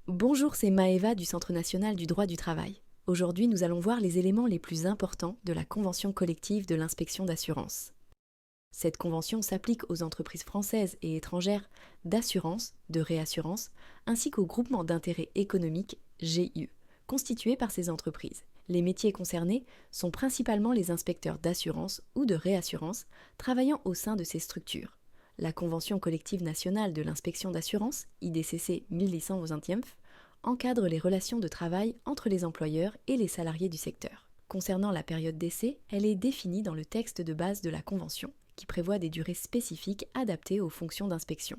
Bonjour, c'est Maëva du Centre national du droit du travail. Aujourd'hui, nous allons voir les éléments les plus importants de la convention collective de l'inspection d'assurance. Cette convention s'applique aux entreprises françaises et étrangères d'assurance, de réassurance, ainsi qu'aux groupements d'intérêt économique GIE, constitués par ces entreprises. Les métiers concernés sont principalement les inspecteurs d'assurance ou de réassurance travaillant au sein de ces structures. La Convention collective nationale de l'inspection d'assurance, IDCC 1821, encadre les relations de travail entre les employeurs et les salariés du secteur. Concernant la période d'essai, elle est définie dans le texte de base de la Convention, qui prévoit des durées spécifiques adaptées aux fonctions d'inspection.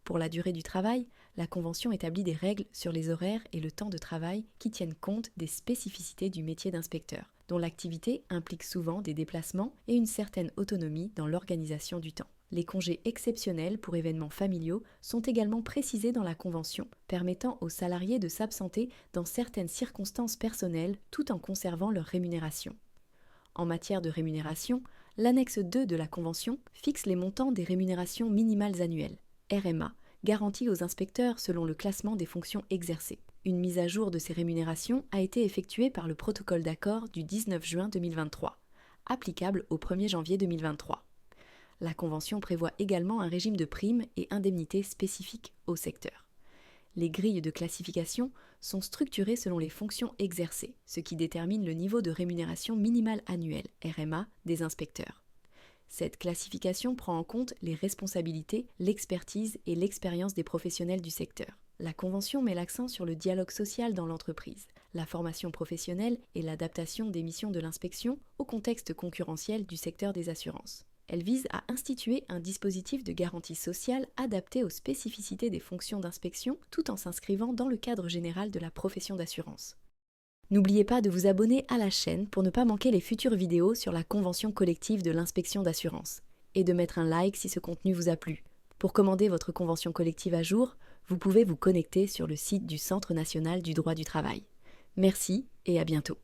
Pour la durée du travail, la Convention établit des règles sur les horaires et le temps de travail qui tiennent compte des spécificités du métier d'inspecteur, dont l'activité implique souvent des déplacements et une certaine autonomie dans l'organisation du temps. Les congés exceptionnels pour événements familiaux sont également précisés dans la Convention, permettant aux salariés de s'absenter dans certaines circonstances personnelles tout en conservant leur rémunération. En matière de rémunération, l'annexe 2 de la Convention fixe les montants des rémunérations minimales annuelles, RMA, garanties aux inspecteurs selon le classement des fonctions exercées. Une mise à jour de ces rémunérations a été effectuée par le protocole d'accord du 19 juin 2023, applicable au 1er janvier 2023. La Convention prévoit également un régime de primes et indemnités spécifiques au secteur. Les grilles de classification sont structurées selon les fonctions exercées, ce qui détermine le niveau de rémunération minimale annuelle, RMA, des inspecteurs. Cette classification prend en compte les responsabilités, l'expertise et l'expérience des professionnels du secteur. La Convention met l'accent sur le dialogue social dans l'entreprise, la formation professionnelle et l'adaptation des missions de l'inspection au contexte concurrentiel du secteur des assurances. Elle vise à instituer un dispositif de garantie sociale adapté aux spécificités des fonctions d'inspection tout en s'inscrivant dans le cadre général de la profession d'assurance. N'oubliez pas de vous abonner à la chaîne pour ne pas manquer les futures vidéos sur la convention collective de l'inspection d'assurance et de mettre un like si ce contenu vous a plu. Pour commander votre convention collective à jour, vous pouvez vous connecter sur le site du Centre national du droit du travail. Merci et à bientôt.